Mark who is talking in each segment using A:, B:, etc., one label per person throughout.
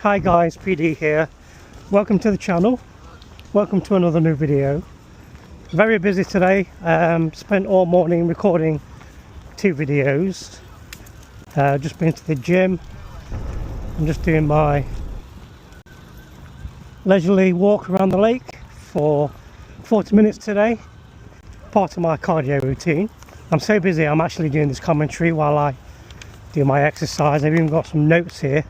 A: Hi guys, PD here. Welcome to the channel. Welcome to another new video. Very busy today. Spent all morning recording 2 videos. Just been to the gym. I'm just doing my leisurely walk around the lake for 40 minutes today. Part of my cardio routine. I'm so busy I'm actually doing this commentary while I do my exercise. I've even got some notes here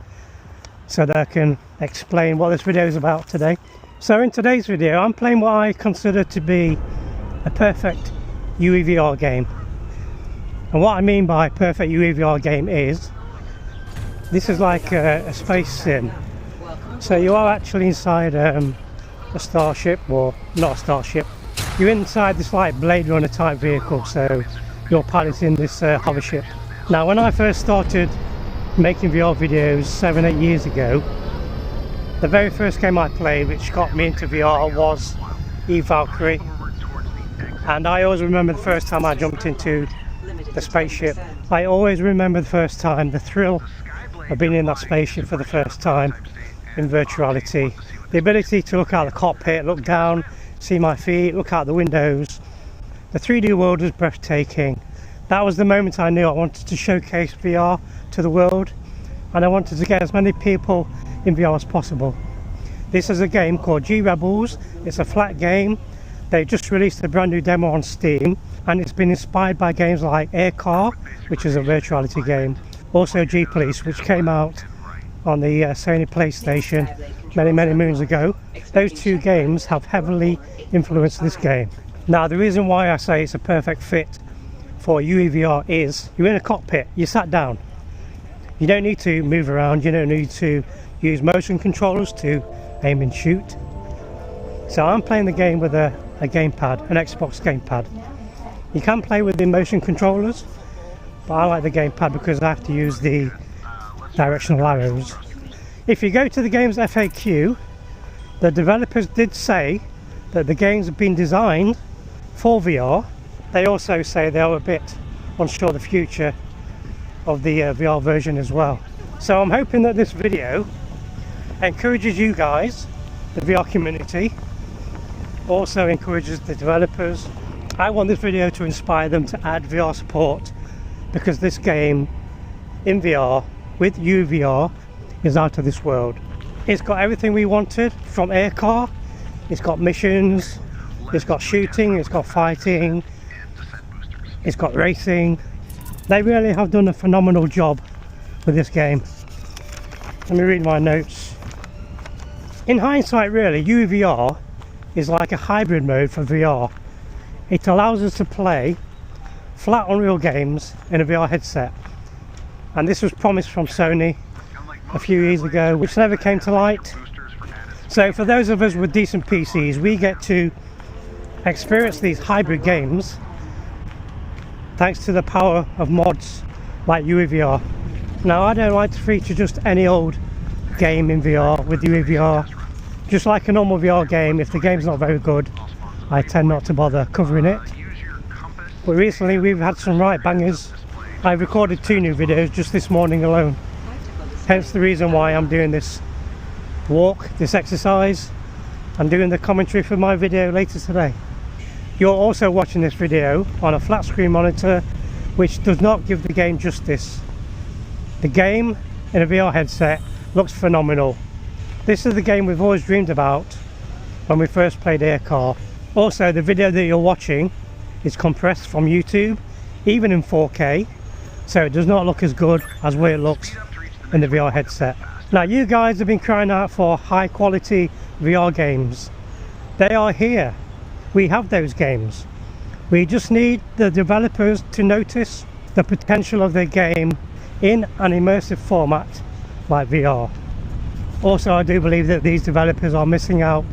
A: so that I can explain what this video is about today. So in today's video I'm playing what I consider to be a perfect UEVR game. And what I mean by perfect UEVR game is, this is like a space sim. So you are actually inside a starship, or not a starship. You're inside this like Blade Runner type vehicle, so you're piloting this hover ship. Now when I first started making VR videos 7-8 years ago, the very first game I played which got me into VR was Valkyrie, and I always remember the first time I jumped into the spaceship. I always remember the first time, the thrill of being in that spaceship for the first time in virtuality. The ability to look out the cockpit, look down, see my feet, look out the windows. The 3D world was breathtaking. That was the moment I knew I wanted to showcase VR to the world, and I wanted to get as many people in VR as possible. This is a game called G-Rebels. It's a flat game. They just released a brand new demo on Steam, and it's been inspired by games like Air Car, which is a virtuality game, also G-Police, which came out on the Sony PlayStation many moons ago. Those 2 games have heavily influenced this game. Now the reason why I say it's a perfect fit for UEVR is, you're in a cockpit, you sat down, you don't need to move around, you don't need to use motion controllers to aim and shoot. So I'm playing the game with a gamepad, an Xbox gamepad. You can play with the motion controllers, but I like the gamepad because I have to use the directional arrows. If you go to the game's FAQ, the developers did say that the games have been designed for VR. They also say they are a bit unsure of the future of the VR version as well. So I'm hoping that this video encourages you guys, the VR community, also encourages the developers. I want this video to inspire them to add VR support, because this game in VR with UVR is out of this world. It's got everything we wanted from Air Car. It's got missions, it's got shooting, it's got fighting, it's got racing. They really have done a phenomenal job with this game. Let me read my notes. In hindsight, really, UVR is like a hybrid mode for VR. It allows us to play flat Unreal games in a VR headset. And this was promised from Sony a few years ago, which never came to light. So for those of us with decent PCs, we get to experience these hybrid games thanks to the power of mods like UEVR. Now I don't like to feature just any old game in VR with UEVR. Just like a normal VR game, if the game's not very good, I tend not to bother covering it. But recently we've had some right bangers. I've recorded 2 new videos just this morning alone. Hence the reason why I'm doing this walk, this exercise, and doing the commentary for my video later today. You're also watching this video on a flat screen monitor, which does not give the game justice. The game in a VR headset looks phenomenal. This is the game we've always dreamed about when we first played Air Car. Also, the video that you're watching is compressed from YouTube, even in 4K, so it does not look as good as what it looks in the VR headset. Now you guys have been crying out for high quality VR games. They are here. We have those games. We just need the developers to notice the potential of their game in an immersive format like VR. Also, I do believe that these developers are missing out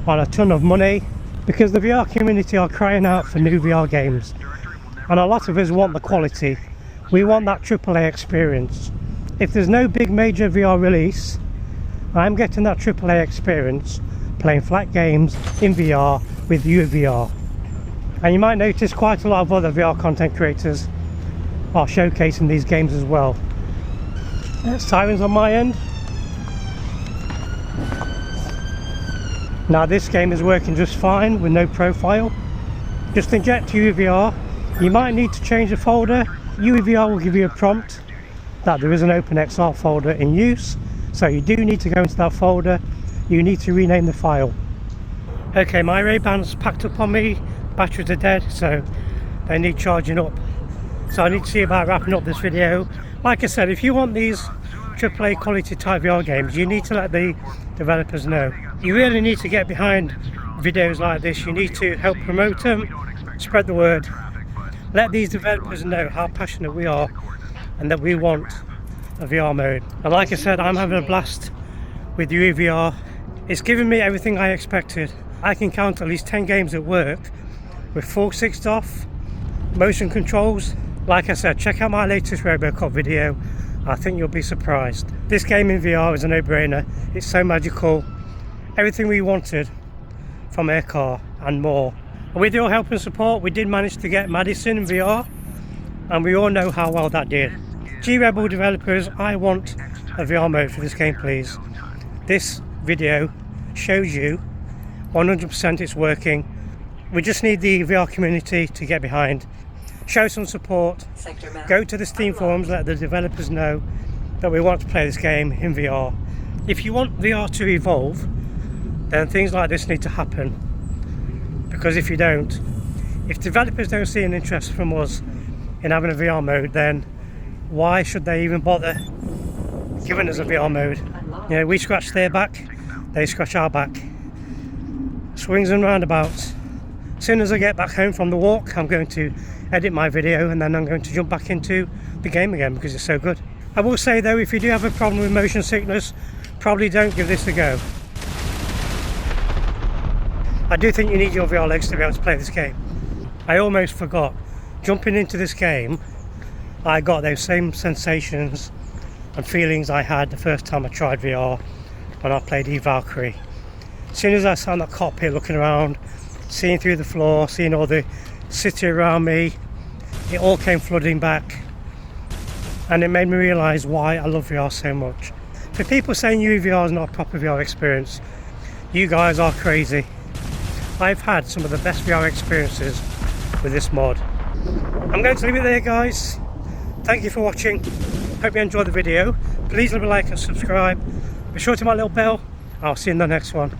A: on a ton of money, because the VR community are crying out for new VR games, and a lot of us want the quality. We want that AAA experience. If there's no big major VR release, I'm getting that AAA experience playing flat games in VR with UVR. And you might notice quite a lot of other VR content creators are showcasing these games as well. Sirens on my end. Now this game is working just fine with no profile. Just inject UVR. You might need to change the folder. UVR will give you a prompt that there is an OpenXR folder in use, so you do need to go into that folder. You need to rename the file. Okay, my Ray-Bans packed up on me, batteries are dead, so they need charging up. So I need to see about wrapping up this video. Like I said, if you want these AAA quality type VR games, you need to let the developers know. You really need to get behind videos like this. You need to help promote them, spread the word. Let these developers know how passionate we are and that we want a VR mode. And like I said, I'm having a blast with UVR. It's given me everything I expected. I can count at least 10 games at work with full 6 off, motion controls. Like I said, check out my latest Robocop video. I think you'll be surprised. This game in VR is a no-brainer. It's so magical. Everything we wanted from a car and more. And with your help and support, we did manage to get Madison in VR, and we all know how well that did. G-Rebel developers, I want a VR mode for this game, please. This video shows you 100% it's working. We just need the VR community to get behind. Show some support. Go to the Steam forums, let the developers know that we want to play this game in VR. If you want VR to evolve, then things like this need to happen. Because if you don't, if developers don't see an interest from us in having a VR mode, then why should they even bother giving us a VR mode? You know, we scratch their back, they scratch our back. Swings and roundabouts. As soon as I get back home from the walk, I'm going to edit my video and then I'm going to jump back into the game again because it's so good. I will say though, if you do have a problem with motion sickness, probably don't give this a go. I do think you need your VR legs to be able to play this game. I almost forgot. Jumping into this game, I got those same sensations and feelings I had the first time I tried VR when I played Valkyrie. As soon as I sat in that cockpit looking around, seeing through the floor, seeing all the city around me, it all came flooding back, and it made me realise why I love VR so much. For people saying UVR is not a proper VR experience, you guys are crazy. I've had some of the best VR experiences with this mod. I'm going to leave it there, guys. Thank you for watching. Hope you enjoyed the video. Please leave a like and subscribe. Be sure to hit my little bell. I'll see you in the next one.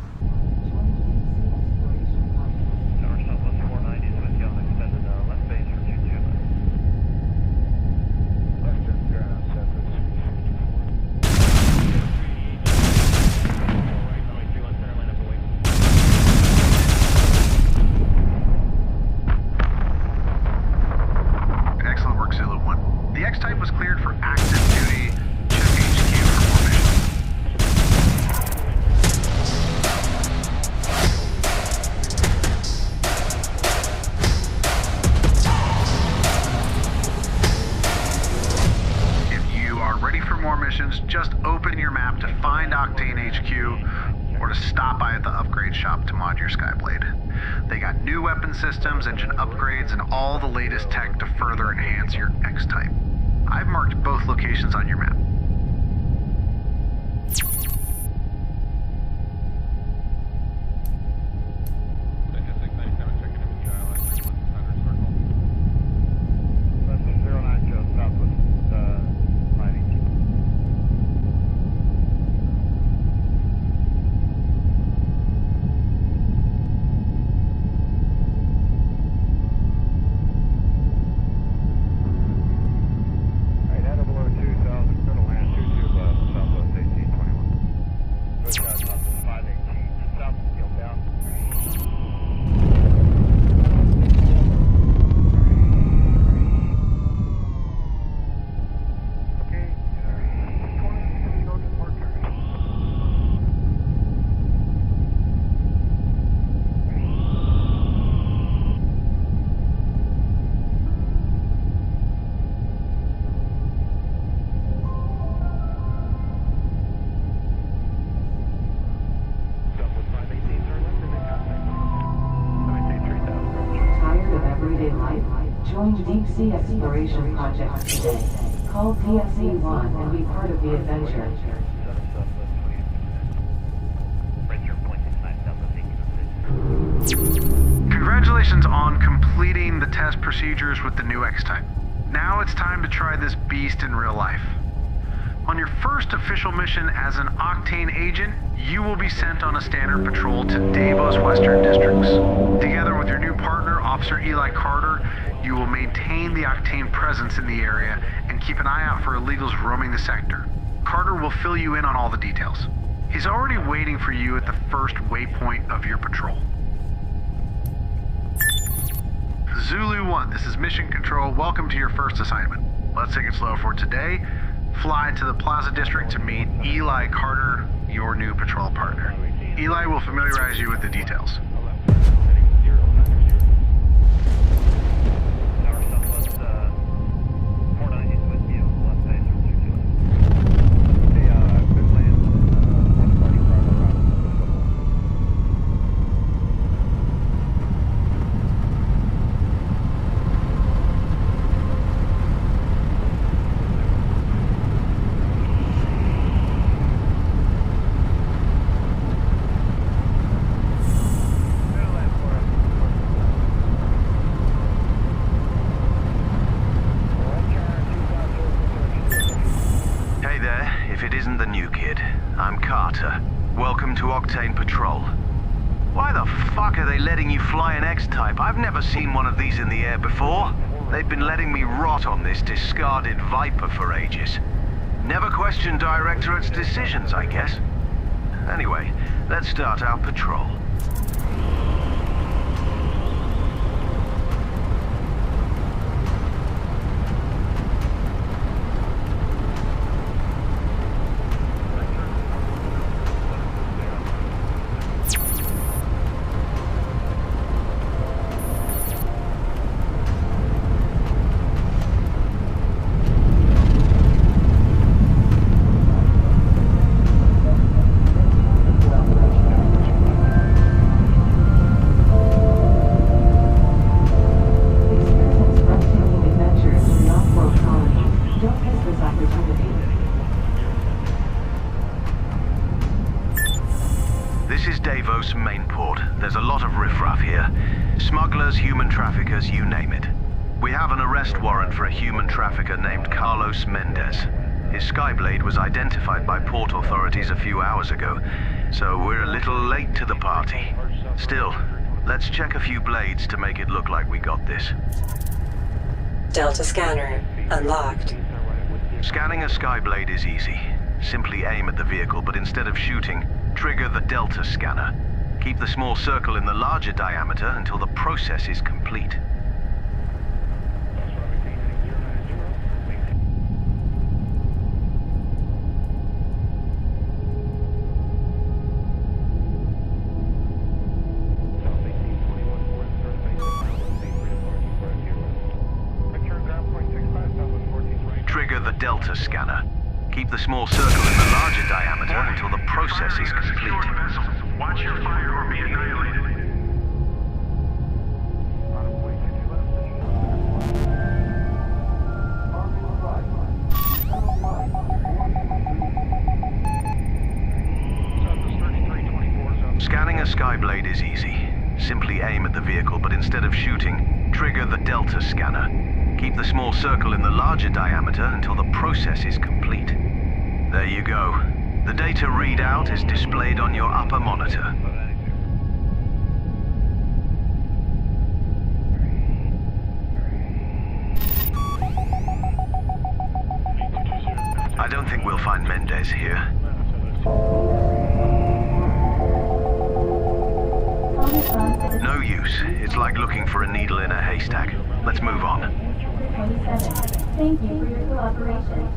B: The X-Type was cleared for active duty. Check HQ for more missions. If you are ready for more missions, just open your map to find Octane HQ or to stop by at the upgrade shop to mod your Skyblade. They got new weapon systems, engine upgrades, and all the latest tech to further enhance your X-Type. I've marked both locations on your map.
C: Join Deep Sea Exploration Project today. Call PSE-1 and be part of the adventure.
B: Congratulations on completing the test procedures with the new X-Type. Now it's time to try this beast in real life. On your first official mission as an Octane agent, you will be sent on a standard patrol to Davos Western Districts. Together with your new partner, Officer Eli Carter, you will maintain the Octane presence in the area and keep an eye out for illegals roaming the sector. Carter will fill you in on all the details. He's already waiting for you at the first waypoint of your patrol. Zulu 1, this is Mission Control. Welcome to your first assignment. Let's take it slow for today. Fly to the Plaza District to meet Eli Carter, your new patrol partner. Eli will familiarize you with the details.
D: Welcome to Octane Patrol. Why the fuck are they letting you fly an X-Type? I've never seen one of these in the air before. They've been letting me rot on this discarded Viper for ages. Never questioned Directorate's decisions, I guess. Anyway, let's start our patrol. This is Davos main port. There's a lot of riffraff here. Smugglers, human traffickers, you name it. We have an arrest warrant for a human trafficker named Carlos Mendez. His Skyblade was identified by port authorities a few hours ago, so we're a little late to the party. Still, let's check a few blades to make it look like we got this.
E: Delta scanner unlocked.
D: Scanning a Skyblade is easy. Simply aim at the vehicle, but instead of shooting, trigger the Delta scanner. Keep the small circle in the larger diameter until the process is complete. Trigger the Delta scanner. Keep the small circle in the larger diameter until the process is complete.
B: Watch your fire or be annihilated.
D: Scanning a Skyblade is easy. Simply aim at the vehicle, but instead of shooting, trigger the Delta scanner. Keep the small circle in the larger diameter until the process is complete. There you go. The data readout is displayed on your upper monitor. I don't think we'll find Mendez here. No use. It's like looking for a needle in a haystack. Let's move on.
F: 27. Thank you for your cooperation.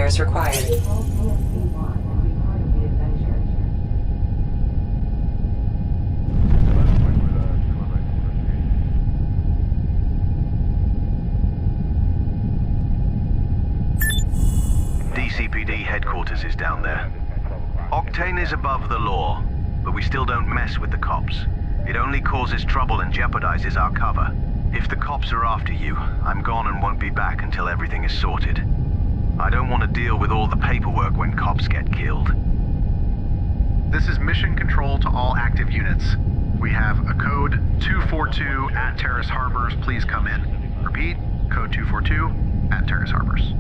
E: repairs required.
C: Call PSC-1 and be part of the adventure.
D: DCPD headquarters is down there. Octane is above the law, but we still don't mess with the cops. It only causes trouble and jeopardizes our cover. If the cops are after you, I'm gone and won't be back until everything is sorted. I don't want to deal with all the paperwork when cops get killed.
B: This is mission control to all active units. We have a code 242 at Terrace Harbors. Please come in. Repeat, code 242 at Terrace Harbors.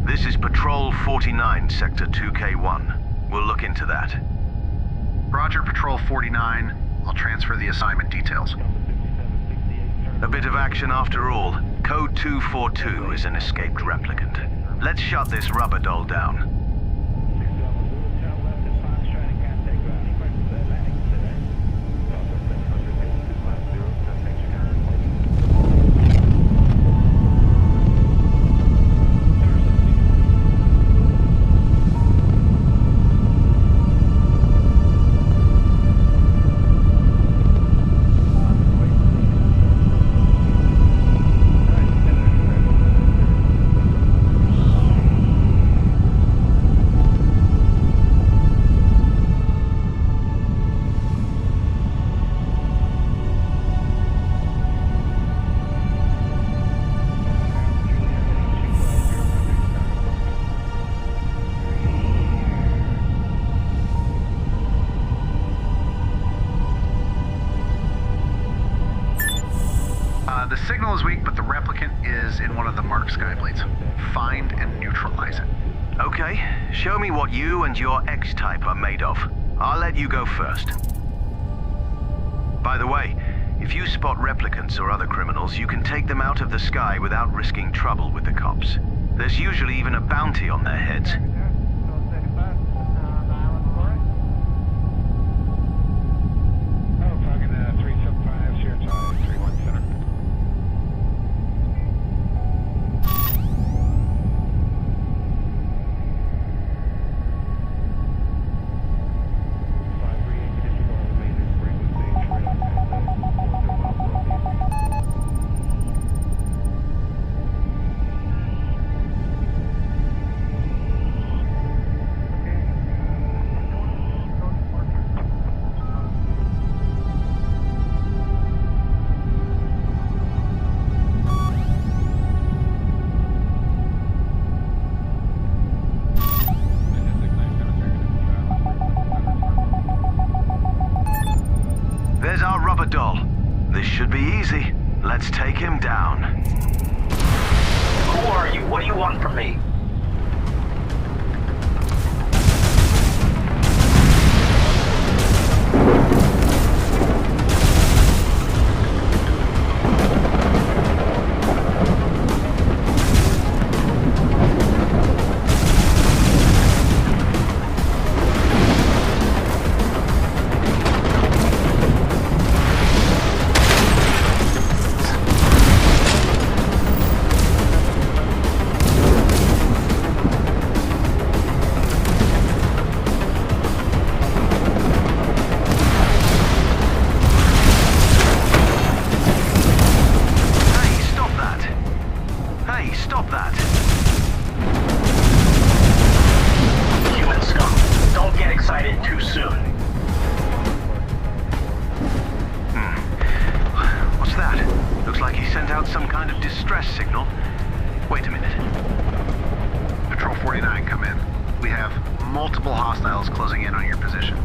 D: This is Patrol 49, Sector 2K1. We'll look into that.
B: Roger, Patrol 49. I'll transfer the assignment details.
D: A bit of action after all. Code 242 is an escaped replicant. Let's shut this rubber doll down.
B: The signal is weak, but the replicant is in one of the marked skyblades. Find and neutralize it.
D: Okay, show me what you and your X-type are made of. I'll let you go first. By the way, if you spot replicants or other criminals, you can take them out of the sky without risking trouble with the cops. There's usually even a bounty on their heads. There's our rubber doll. This should be easy. Let's take him down.
G: Who are you? What do you want from me?
B: multiple hostiles closing in on your position.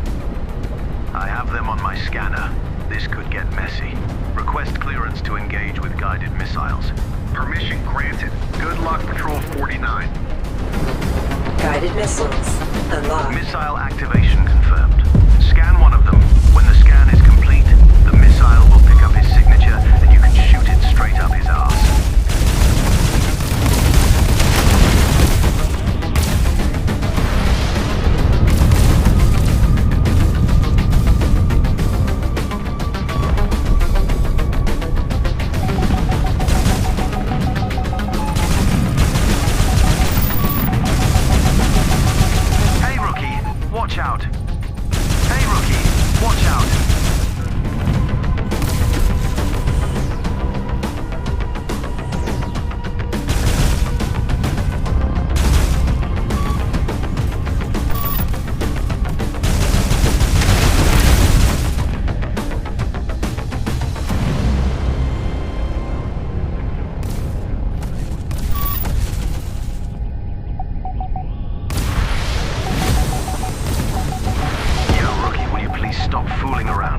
D: I have them on my scanner. This could get messy. Request clearance to engage with guided missiles.
B: Permission granted. Good luck, Patrol 49.
E: Guided missiles unlocked.
D: Missile activation confirmed. Scan one of them. When the scan is complete, the missile will pick up his signature and you can shoot it straight up his arse. fooling around.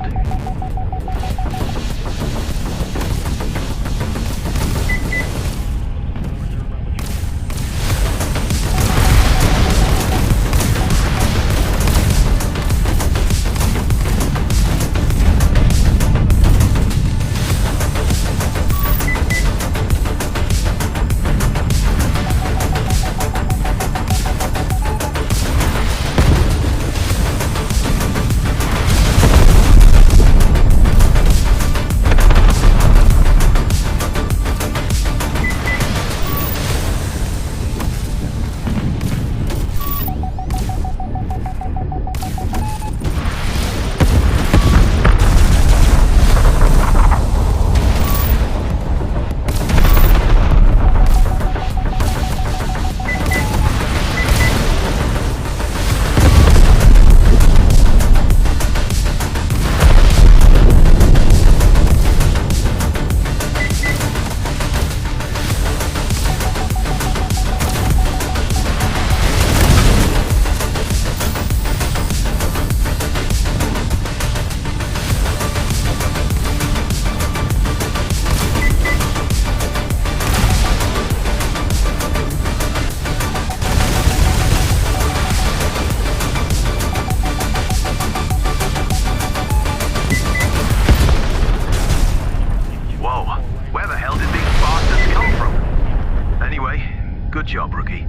D: Good job, rookie.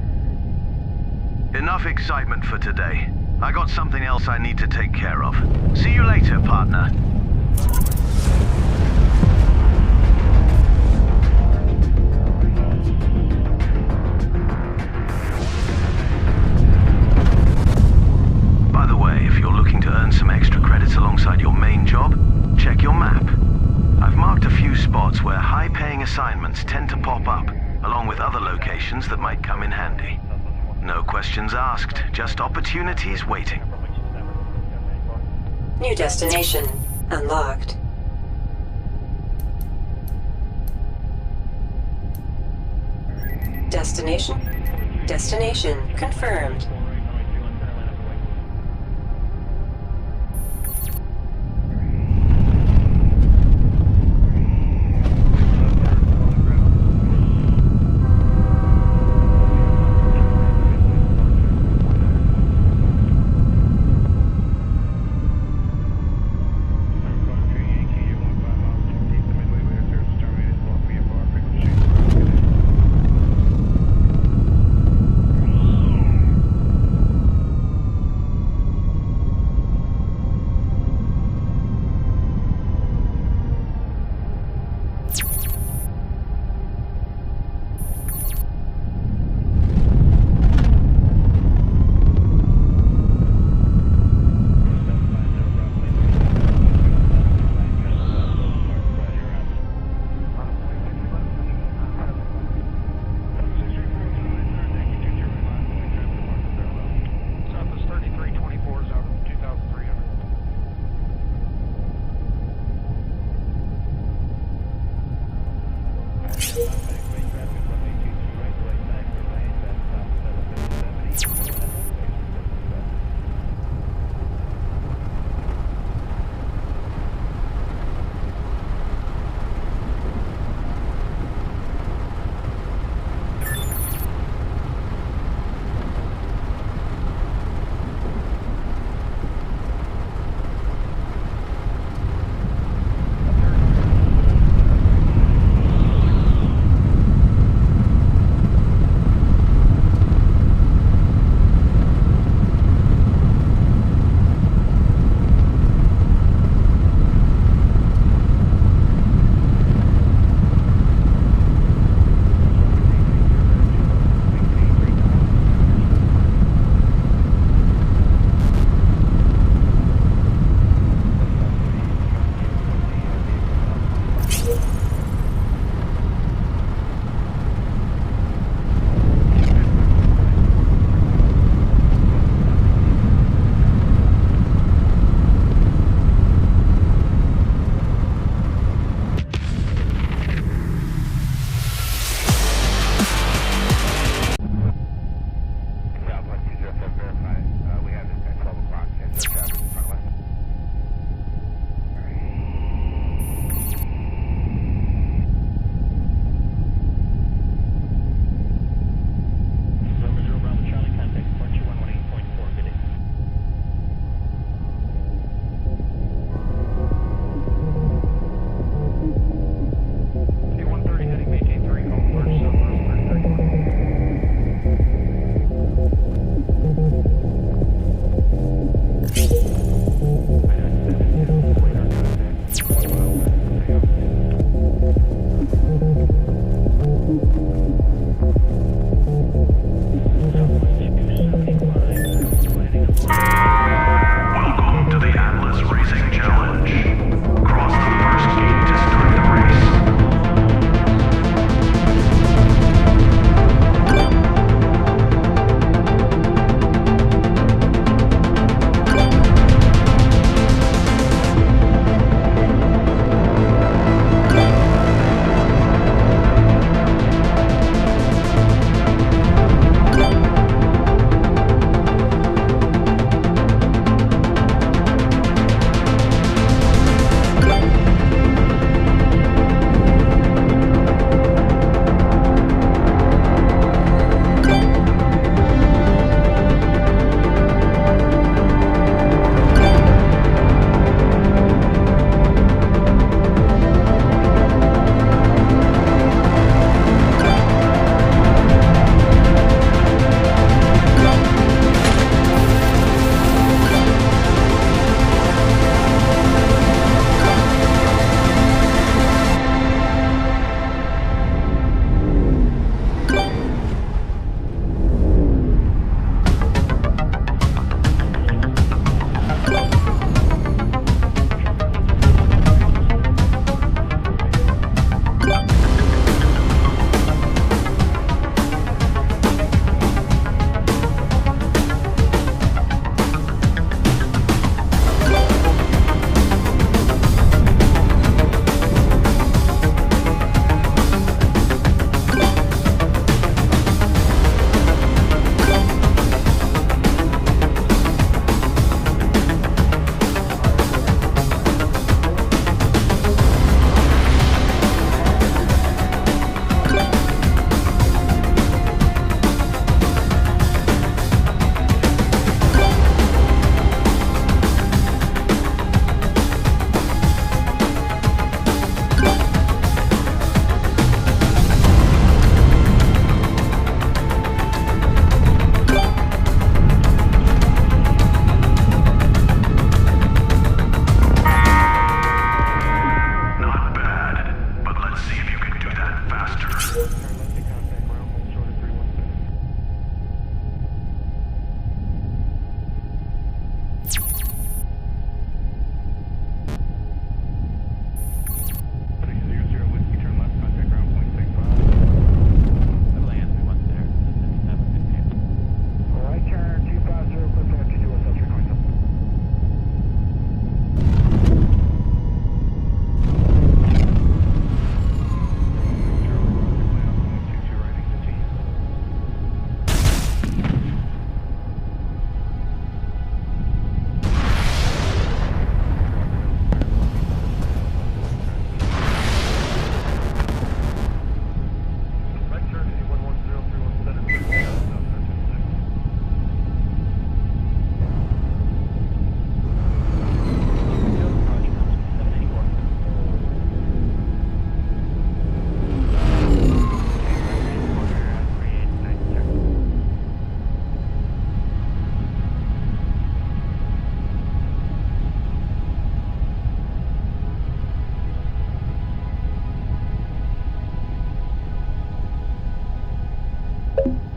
D: Enough excitement for today. I got something else I need to take care of. See you later, partner. By the way, if you're looking to earn some extra credits alongside your main job, check your map. I've marked a few spots where high-paying assignments tend to pop up, along with other locations that might come in handy. No questions asked, just opportunities waiting.
E: New destination unlocked. Destination confirmed.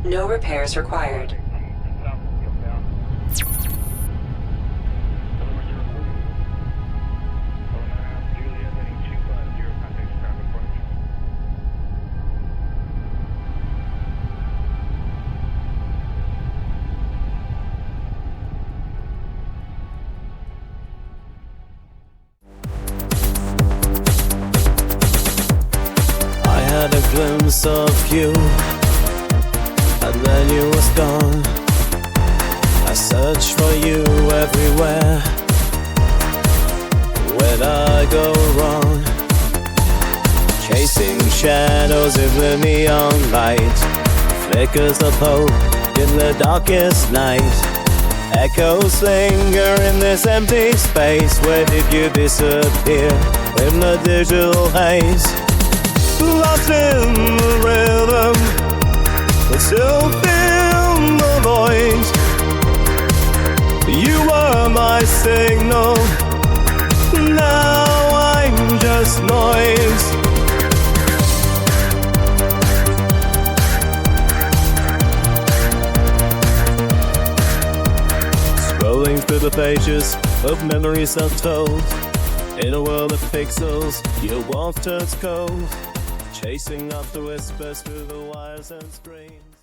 E: No repairs required.
G: I had a glimpse of you, and then you was gone. I searched for you everywhere. Where'd I go wrong? Chasing shadows in the neon light, flickers of hope in the darkest night. Echoes linger in this empty space. Where did you disappear in the digital haze? Lost in the rhythm, but still feel the voice. You were my signal, now I'm just noise. Scrolling through the pages of memories untold. In a world of pixels, your warmth turns cold. Chasing after whispers through the wires and screens.